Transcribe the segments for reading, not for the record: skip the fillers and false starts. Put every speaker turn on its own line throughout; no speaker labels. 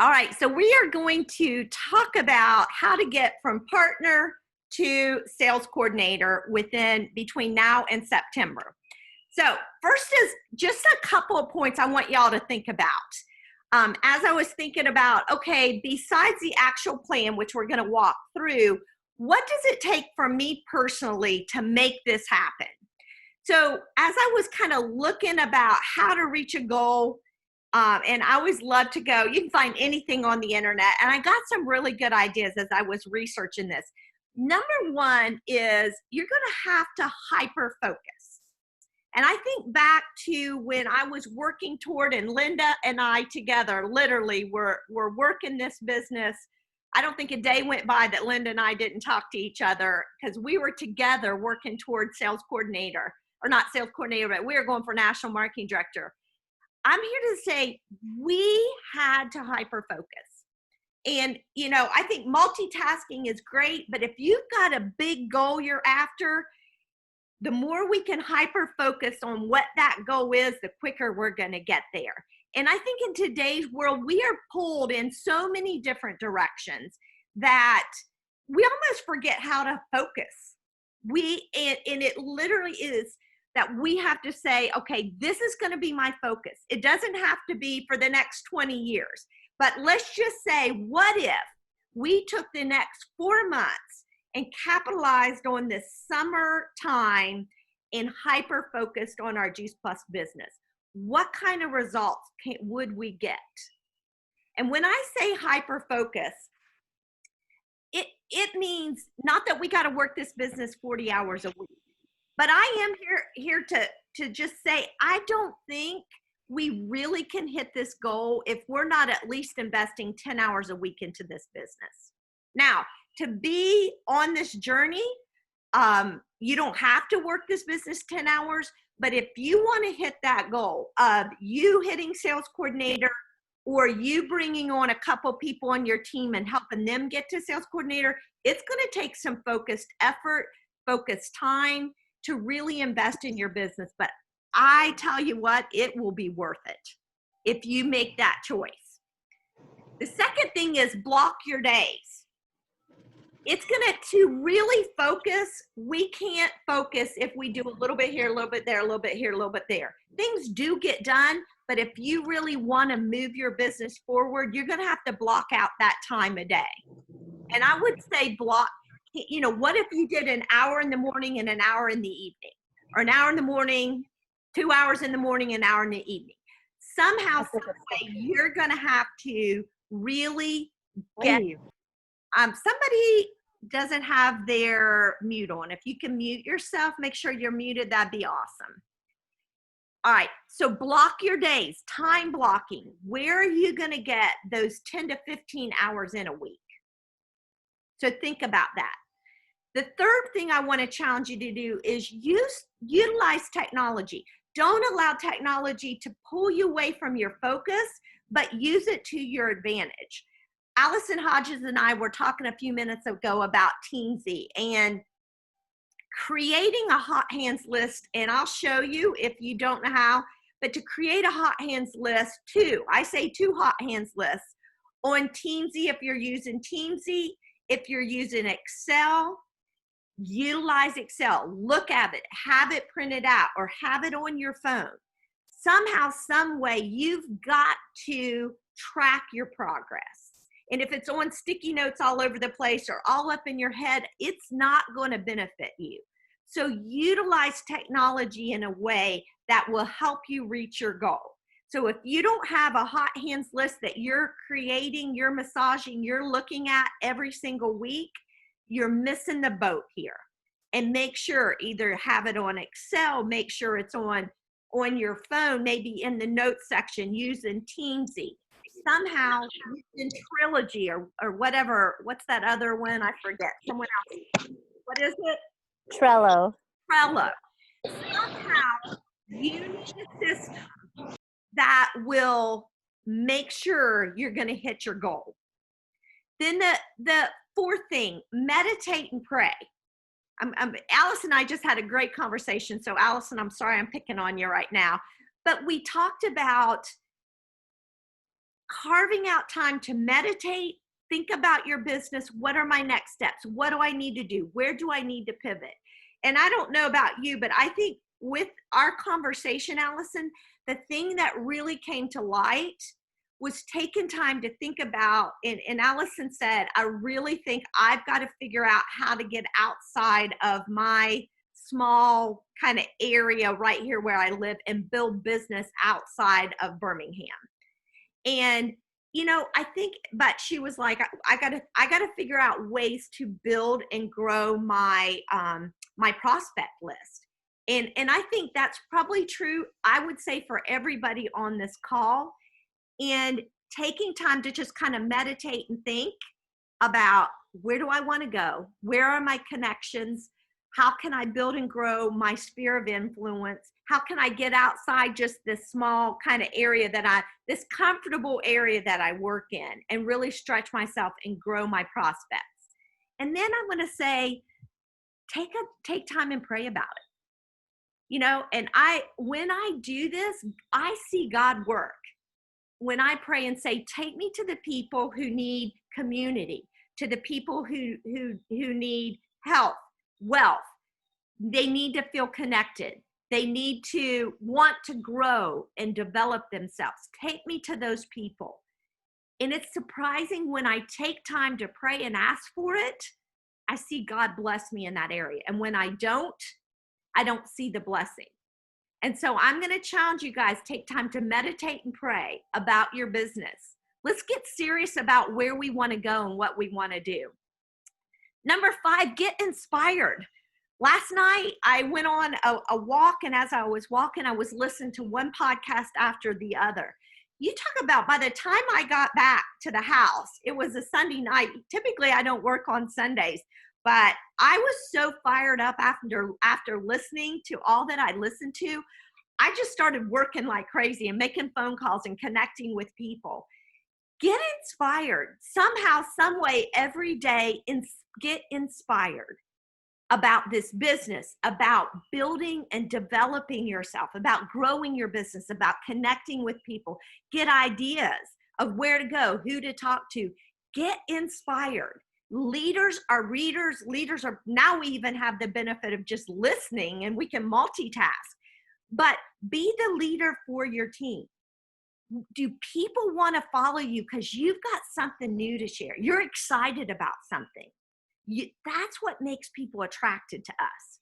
All right, so we are going to talk about how to get from partner to sales coordinator between now and September. So first is just a couple of points I want y'all to think about. As I was thinking about, okay, besides the actual plan, which we're going to walk through, what does it take for me personally to make this happen? So as I was kind of looking about how to reach a goal, and I always love to go, you can find anything on the internet, and I got some really good ideas as I was researching this. Number one is you're going to have to hyper focus. And I think back to when I was working toward, and Linda and I together literally were working this business. I don't think a day went by that Linda and I didn't talk to each other, because we were together working toward sales coordinator, or not sales coordinator, but we were going for national marketing director. I'm here to say we had to hyper focus. And, you know, I think multitasking is great, but if you've got a big goal you're after, the more we can hyper focus on what that goal is, the quicker we're going to get there. And I think in today's world, we are pulled in so many different directions that we almost forget how to focus. And it literally is that we have to say, okay, this is going to be my focus. It doesn't have to be for the next 20 years, but let's just say, what if we took the next 4 months and capitalized on this summer time and hyper focused on our Juice Plus business? What kind of results would we get? And when I say hyper focus, it means not that we got to work this business 40 hours a week, but I am here to just say, I don't think we really can hit this goal if we're not at least investing 10 hours a week into this business. Now, to be on this journey, you don't have to work this business 10 hours, but if you want to hit that goal of you hitting sales coordinator, or you bringing on a couple people on your team and helping them get to sales coordinator, it's going to take some focused effort, focused time to really invest in your business. But I tell you what, it will be worth it if you make that choice. The second thing is block your days. It's to really focus. We can't focus if we do a little bit here, a little bit there, a little bit here, a little bit there. Things do get done, but if you really want to move your business forward, you're going to have to block out that time a day. And I would say block, what if you did an hour in the morning and an hour in the evening, or an hour in the morning, 2 hours in the morning, an hour in the evening? Somehow, some way, you're going to have to really get, somebody doesn't have their mute on. If you can mute yourself, make sure you're muted. That'd be awesome. All right, so block your days, time blocking. Where are you going to get those 10 to 15 hours in a week? So think about that. The third thing I want to challenge you to do is utilize technology. Don't allow technology to pull you away from your focus, but use it to your advantage. Allison Hodges and I were talking a few minutes ago about Teamsy and creating a hot hands list, and I'll show you if you don't know how, but to create a hot hands list, two hot hands lists on Teamsy. If you're using Teamsy, if you're using Excel, utilize Excel, look at it, have it printed out, or have it on your phone. Somehow, some way, you've got to track your progress. And if it's on sticky notes all over the place or all up in your head, it's not going to benefit you. So utilize technology in a way that will help you reach your goal. So if you don't have a hot hands list that you're creating, you're massaging, you're looking at every single week, you're missing the boat here. And make sure, either have it on Excel, make sure it's on your phone, maybe in the notes section using Teamsy. Somehow using Trilogy or whatever. What's that other one? I forget. Someone else. What is it?
Trello.
Somehow you need a system that will make sure you're going to hit your goal. Then the fourth thing, meditate and pray. Allison and I just had a great conversation. So Allison, I'm sorry I'm picking on you right now. But we talked about carving out time to meditate, think about your business. What are my next steps? What do I need to do? Where do I need to pivot? And I don't know about you, but I think with our conversation, Allison, the thing that really came to light was taking time to think about, and Allison said, I really think I've got to figure out how to get outside of my small kind of area right here where I live and build business outside of Birmingham. And I think, but she was like, I gotta figure out ways to build and grow my my prospect list. And I think that's probably true, I would say, for everybody on this call. And taking time to just kind of meditate and think about, where do I want to go? Where are my connections? How can I build and grow my sphere of influence? How can I get outside just this small kind of area this comfortable area that I work in, and really stretch myself and grow my prospects? And then I'm going to say, take time and pray about it. And when I do this, I see God work. When I pray and say, take me to the people who need community, to the people who need health, wealth. They need to feel connected. They need to want to grow and develop themselves. Take me to those people. And it's surprising, when I take time to pray and ask for it, I see God bless me in that area. And when I don't see the blessing. And so I'm going to challenge you guys, take time to meditate and pray about your business. Let's get serious about where we want to go and what we want to do. Number 5, get inspired. Last night, I went on a walk, and as I was walking, I was listening to one podcast after the other. You talk about, by the time I got back to the house, it was a Sunday night. Typically, I don't work on Sundays, but I was so fired up after listening to all that I listened to. I just started working like crazy and making phone calls and connecting with people. Get inspired somehow, some way, every day. Get inspired about this business, about building and developing yourself, about growing your business, about connecting with people. Get ideas of where to go, who to talk to. Get inspired. Leaders are readers. Leaders are, now we even have the benefit of just listening, and we can multitask. But be the leader for your team. Do people want to follow you because you've got something new to share? You're excited about something. That's what makes people attracted to us.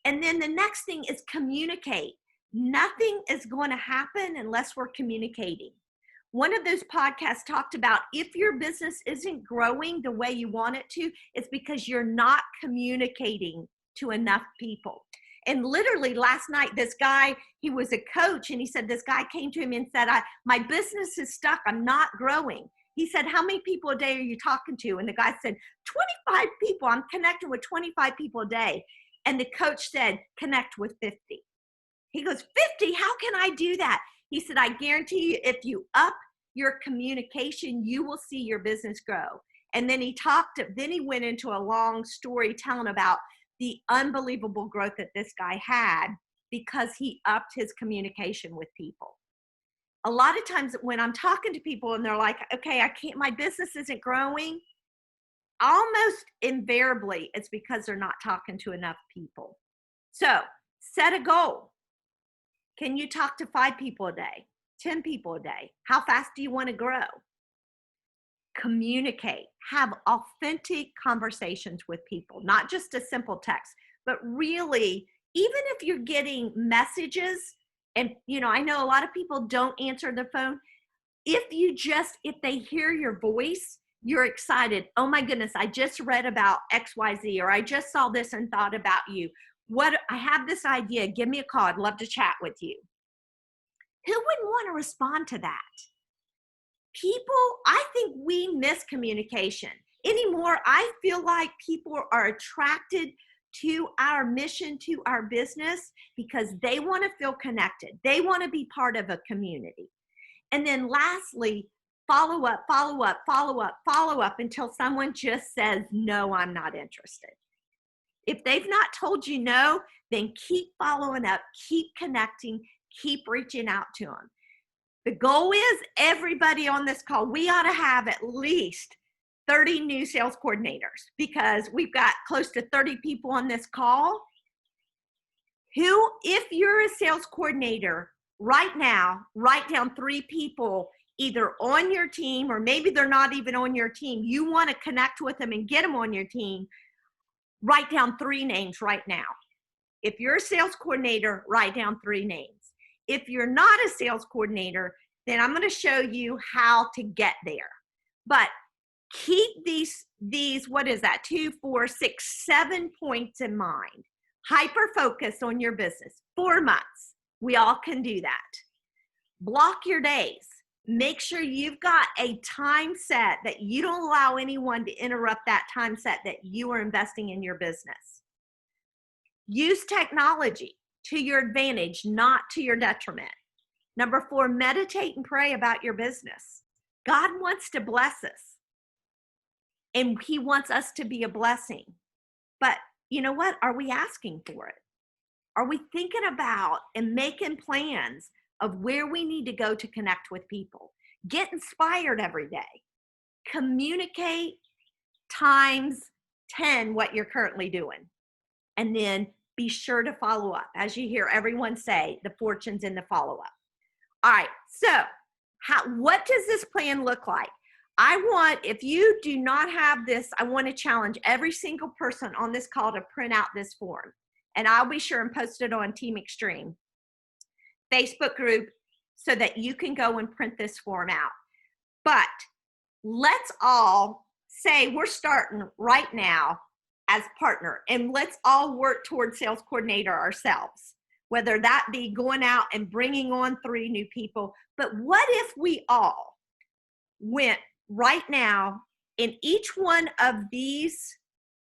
And then the next thing is communicate. Nothing is going to happen unless we're communicating. One of those podcasts talked about, if your business isn't growing the way you want it to, it's because you're not communicating to enough people. And literally last night, this guy, he was a coach, and he said this guy came to him and said, my business is stuck. I'm not growing. He said, how many people a day are you talking to? And the guy said, 25 people. I'm connecting with 25 people a day. And the coach said, connect with 50. He goes, 50? How can I do that? He said, I guarantee you, if you up your communication, you will see your business grow. And then he went into a long story telling about the unbelievable growth that this guy had because he upped his communication with people. A lot of times when I'm talking to people and they're like, okay, my business isn't growing, almost invariably it's because they're not talking to enough people. So set a goal. Can you talk to 5 people a day, 10 people a day? How fast do you want to grow? Communicate. Have authentic conversations with people, not just a simple text, but really, even if you're getting messages, and I know a lot of people don't answer the phone. If they hear your voice, you're excited. Oh my goodness, I just read about XYZ, or I just saw this and thought about you. I have this idea. Give me a call. I'd love to chat with you. Who wouldn't want to respond to that? People, I think we miss communication anymore. I feel like people are attracted to our mission, to our business, because they want to feel connected. They want to be part of a community. And then lastly, follow up until someone just says, no, I'm not interested. If they've not told you no, then keep following up, keep connecting, keep reaching out to them. The goal is everybody on this call, we ought to have at least 30 new sales coordinators because we've got close to 30 people on this call. Who, if you're a sales coordinator right now, write down 3 people either on your team or maybe they're not even on your team. You want to connect with them and get them on your team. Write down 3 names right now. If you're a sales coordinator, write down 3 names. If you're not a sales coordinator, then I'm going to show you how to get there. But keep these, what is that, 2, 4, 6, 7 points in mind. Hyper focus on your business. 4 months. We all can do that. Block your days. Make sure you've got a time set that you don't allow anyone to interrupt that time set that you are investing in your business. Use technology to your advantage, not to your detriment. Number 4, meditate and pray about your business. God wants to bless us, and He wants us to be a blessing. But you know what? Are we asking for it? Are we thinking about and making plans of where we need to go to connect with people? Get inspired every day. Communicate times 10 what you're currently doing. And then be sure to follow up. As you hear everyone say, the fortune's in the follow-up. All right, so what does this plan look like? If you do not have this, I want to challenge every single person on this call to print out this form. And I'll be sure and post it on Team Extreme Facebook group so that you can go and print this form out. But let's all say we're starting right now as partner, and let's all work towards sales coordinator ourselves, whether that be going out and bringing on 3 new people. But what if we all went right now, in each one of these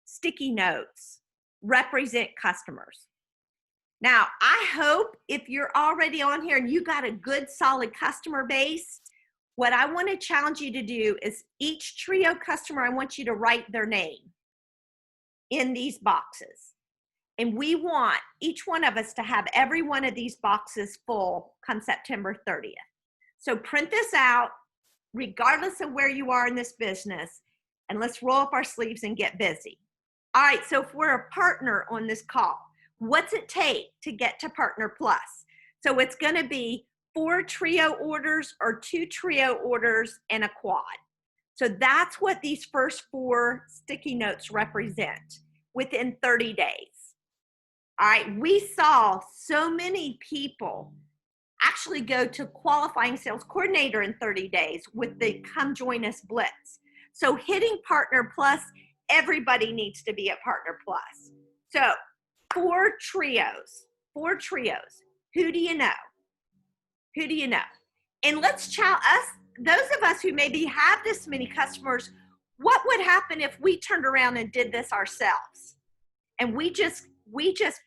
sticky notes represent customers? Now, I hope if you're already on here and you got a good solid customer base, what I want to challenge you to do is each trio customer, I want you to write their name in these boxes. And we want each one of us to have every one of these boxes full come September 30th. So print this out, regardless of where you are in this business, and let's roll up our sleeves and get busy. All right, so if we're a partner on this call, what's it take to get to Partner Plus? So it's going to be 4 trio orders or 2 trio orders and a quad. So that's what these first 4 sticky notes represent within 30 days. All right, we saw so many people actually go to qualifying sales coordinator in 30 days with the Come Join Us Blitz. So hitting Partner Plus, everybody needs to be at Partner Plus. So 4 trios. Who do you know? Who do you know? And let's challenge us, those of us who maybe have this many customers, what would happen if we turned around and did this ourselves? And we just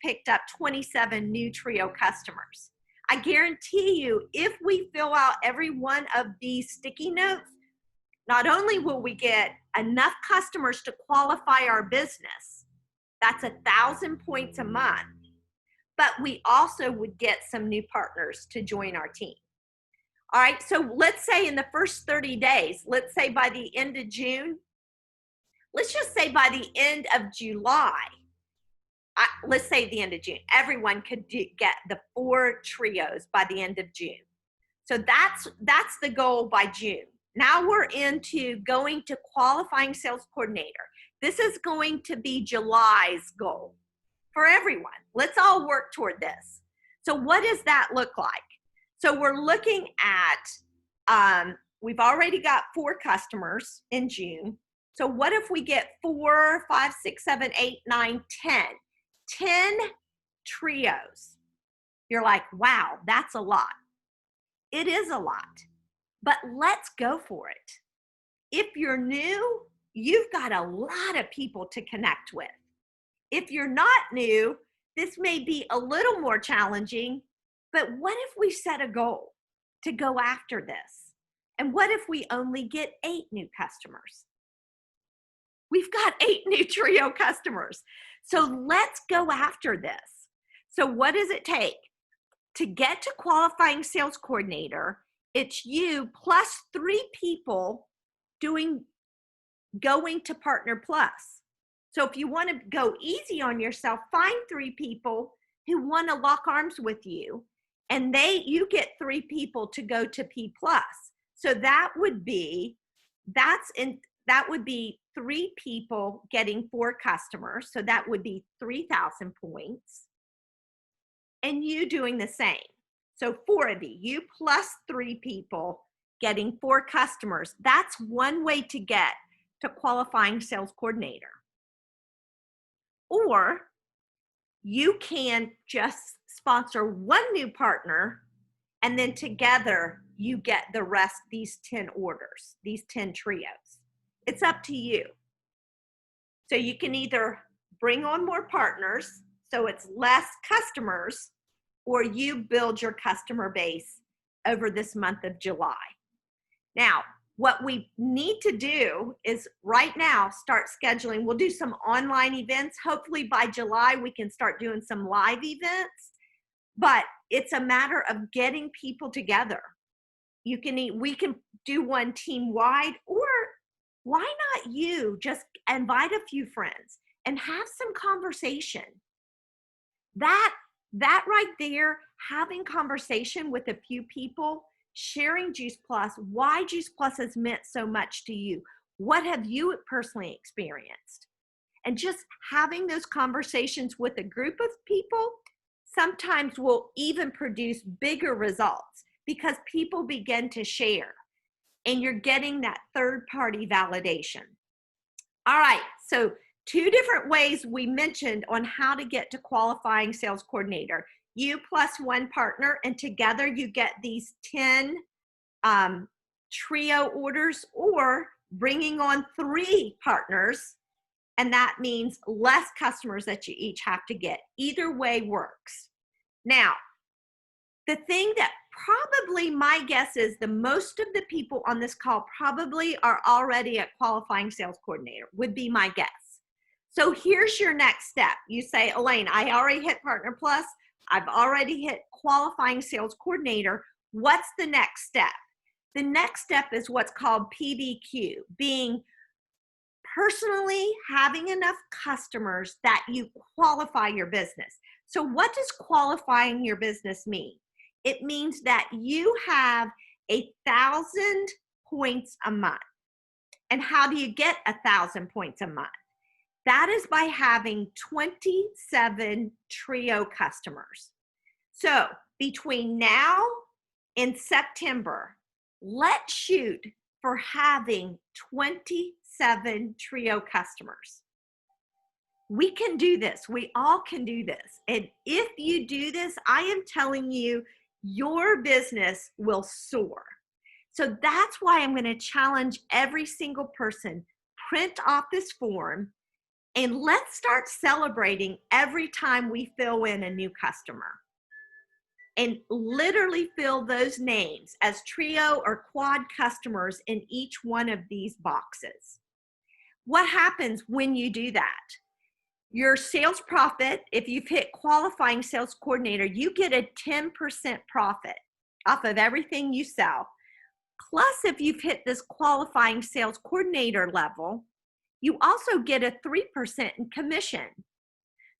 picked up 27 new trio customers. I guarantee you, if we fill out every one of these sticky notes, not only will we get enough customers to qualify our business, that's 1,000 points a month, but we also would get some new partners to join our team. All right, so let's say in the first 30 days, let's say by the end of June, let's just say by the end of July, let's say the end of June, everyone could get the 4 trios by the end of June. So that's the goal by June. Now we're into going to qualifying sales coordinator. This is going to be July's goal for everyone. Let's all work toward this. So what does that look like? So we're looking at, we've already got 4 customers in June. So what if we get 4, 5, 6, 7, 8, 9, 10? 10 trios. You're like, wow, that's a lot. It is a lot, but let's go for it. If you're new, you've got a lot of people to connect with. If you're not new, this may be a little more challenging, but what if we set a goal to go after this? And what if we only get 8 new customers? We've got 8 new trio customers. So let's go after this. So what does it take? To get to qualifying sales coordinator, It's you plus 3 people going to Partner Plus. So if you want to go easy on yourself, find 3 people who want to lock arms with you, and you get 3 people to go to P Plus. So that would be 3 people getting 4 customers. So that would be 3,000 points. And you doing the same. So 4 of you plus 3 people getting 4 customers. That's one way to get to qualifying sales coordinator. Or you can just sponsor 1 new partner, and then together you get the rest, these 10 orders, these 10 trios. It's up to you. So you can either bring on more partners, so it's less customers, or you build your customer base over this month of July. Now, what we need to do is right now start scheduling. We'll do some online events. Hopefully by July, we can start doing some live events, but it's a matter of getting people together. We can do one team-wide, or why not you just invite a few friends and have some conversation. That right there, having conversation with a few people, sharing Juice Plus, why Juice Plus has meant so much to you. What have you personally experienced? And just having those conversations with a group of people sometimes will even produce bigger results because people begin to share and you're getting that third-party validation. All right, so 2 different ways we mentioned on how to get to qualifying sales coordinator. You plus 1 partner, and together you get these 10 trio orders, or bringing on 3 partners, and that means less customers that you each have to get. Either way works. Now, the thing that probably my guess is the most of the people on this call probably are already at qualifying sales coordinator, would be my guess. So here's your next step. You say, Elaine, I already hit Partner Plus. I've already hit qualifying sales coordinator. What's the next step? The next step is what's called PBQ, being personally having enough customers that you qualify your business. So what does qualifying your business mean? It means that you have 1,000 points a month. And how do you get 1,000 points a month? That is by having 27 trio customers. So between now and September, let's shoot for having 27 trio customers. We can do this. We all can do this. And if you do this, I am telling you, your business will soar. So that's why I'm going to challenge every single person, print off this form, and let's start celebrating every time we fill in a new customer. And literally fill those names as trio or quad customers in each one of these boxes. What happens when you do that? Your sales profit, if you've hit qualifying sales coordinator, you get a 10% profit off of everything you sell. Plus, if you've hit this qualifying sales coordinator level, you also get a 3% in commission.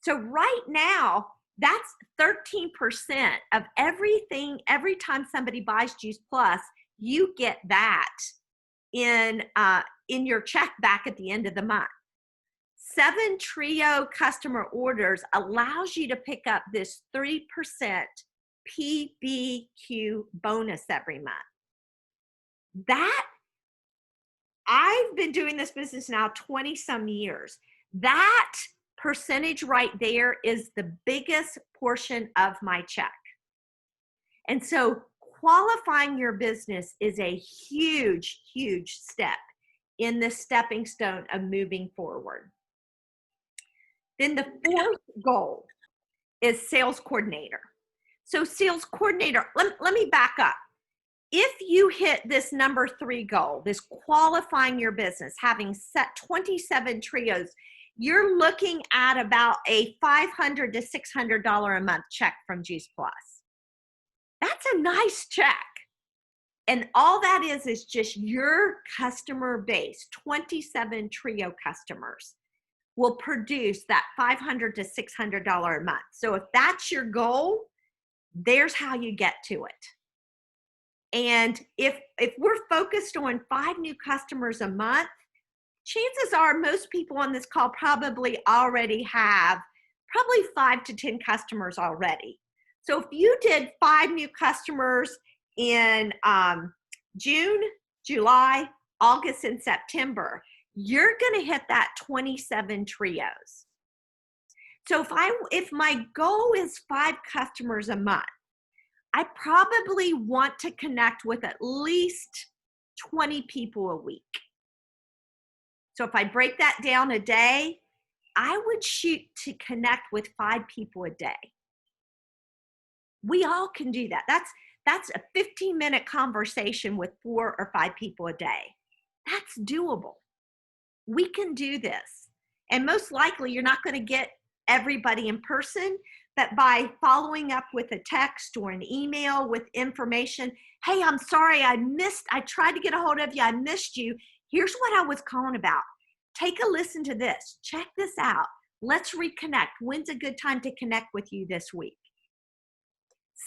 So right now, that's 13% of everything. Every time somebody buys Juice Plus, you get that in your check back at the end of the month. 7 trio customer orders allows you to pick up this 3% PBQ bonus every month. That, I've been doing this business now 20 some years. That percentage right there is the biggest portion of my check. And so qualifying your business is a huge, huge step in the stepping stone of moving forward. Then the 4th goal is sales coordinator. So sales coordinator, let me back up. If you hit this number 3 goal, this qualifying your business, having set 27 trios, you're looking at about a $500 to $600 a month check from Juice Plus. That's a nice check. And all that is just your customer base, 27 Trio customers will produce that $500 to $600 a month. So if that's your goal, there's how you get to it. And if we're focused on 5 new customers a month, chances are most people on this call probably already have probably 5 to 10 customers already. So if you did 5 new customers in June, July, August, and September, you're going to hit that 27 trios. So if my goal is 5 customers a month, I probably want to connect with at least 20 people a week. So if I break that down a day, I would shoot to connect with 5 people a day. We all can do that. That's a 15-minute conversation with 4 or 5 people a day. That's doable. We can do this. And most likely you're not going to get everybody in person, but by following up with a text or an email with information, hey, I'm sorry, I tried to get a hold of you, I missed you. Here's what I was calling about. Take a listen to this. Check this out. Let's reconnect. When's a good time to connect with you this week?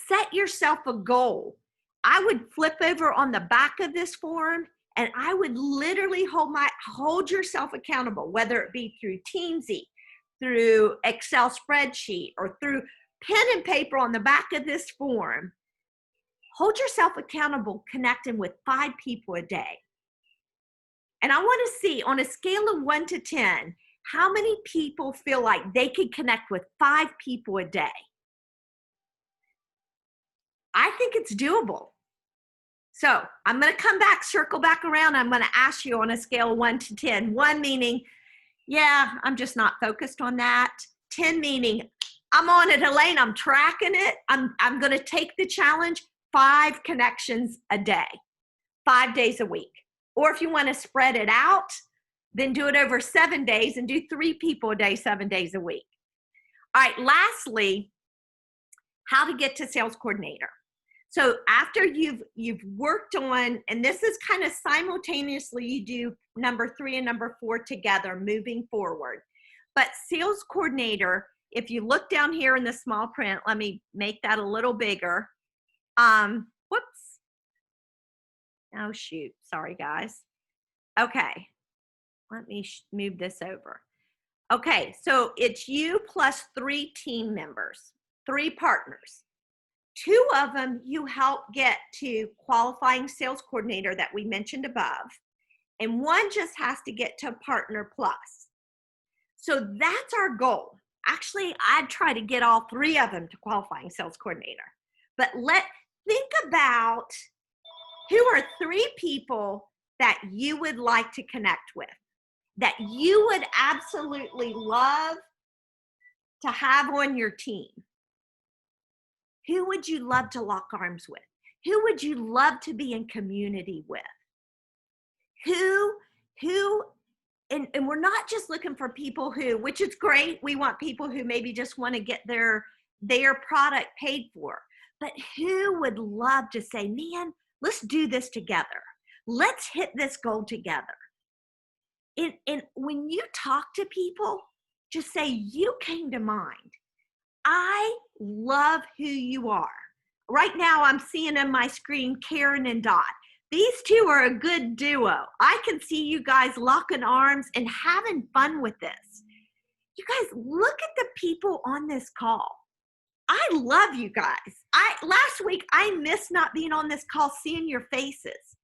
Set yourself a goal. I would flip over on the back of this form and I would literally hold yourself accountable, whether it be through Teamsy, through Excel spreadsheet, or through pen and paper on the back of this form. Hold yourself accountable connecting with 5 people a day. And I want to see on a scale of 1 to 10, how many people feel like they could connect with 5 people a day? I think it's doable. So I'm going to circle back around. I'm going to ask you on a scale of 1 to 10. 1 meaning, yeah, I'm just not focused on that. 10 meaning, I'm on it, Elaine. I'm tracking it. I'm going to take the challenge. 5 connections a day, 5 days a week. Or if you want to spread it out, then do it over 7 days and do 3 people a day, 7 days a week. All right, lastly, how to get to sales coordinator. So after you've worked on, and this is kind of simultaneously, you do number 3 and number 4 together moving forward. But sales coordinator, if you look down here in the small print, let me make that a little bigger. Whoops. Oh, shoot. Sorry, guys. Okay. Let me move this over. Okay. So it's you plus 3 team members, 3 partners. 2 of them you help get to qualifying sales coordinator that we mentioned above. And 1 just has to get to partner plus. So that's our goal. Actually, I'd try to get all 3 of them to qualifying sales coordinator. But think about who are 3 people that you would like to connect with, that you would absolutely love to have on your team. Who would you love to lock arms with? Who would you love to be in community with? And we're not just looking for people who, which is great, we want people who maybe just want to get their product paid for, but who would love to say, man, let's do this together. Let's hit this goal together. And when you talk to people, just say, you came to mind. I love who you are. Right now, I'm seeing on my screen Karen and Dot. These 2 are a good duo. I can see you guys locking arms and having fun with this. You guys, look at the people on this call. I love you guys. Last week, I missed not being on this call, seeing your faces.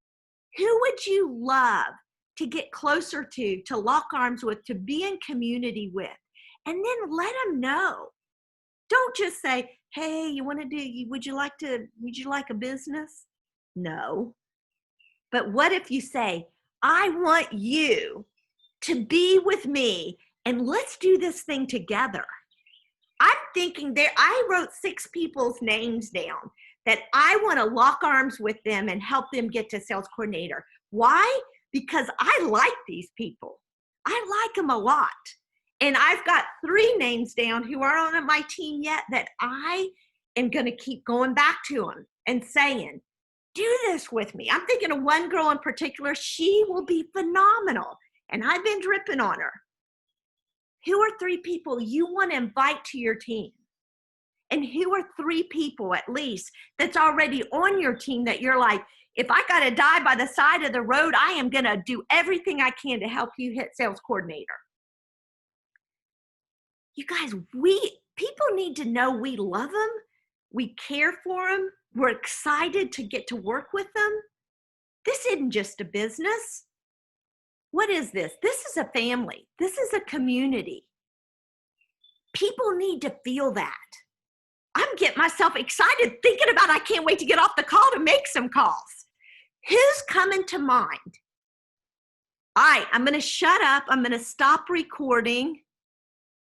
Who would you love to get closer to lock arms with, to be in community with? And then let them know. Don't just say, hey, would you like a business? No. But what if you say, I want you to be with me and let's do this thing together. I'm thinking I wrote 6 people's names down that I want to lock arms with them and help them get to sales coordinator. Why? Because I like these people. I like them a lot. And I've got 3 names down who aren't on my team yet that I am going to keep going back to them and saying, do this with me. I'm thinking of one girl in particular. She will be phenomenal. And I've been dripping on her. Who are 3 people you want to invite to your team? And who are 3 people at least that's already on your team that you're like, if I got to die by the side of the road, I am going to do everything I can to help you hit sales coordinator. You guys, people need to know we love them. We care for them. We're excited to get to work with them. This isn't just a business. What is this? This is a family. This is a community. People need to feel that. I'm getting myself excited thinking about I can't wait to get off the call to make some calls. Who's coming to mind? All right, I'm going to shut up. I'm going to stop recording.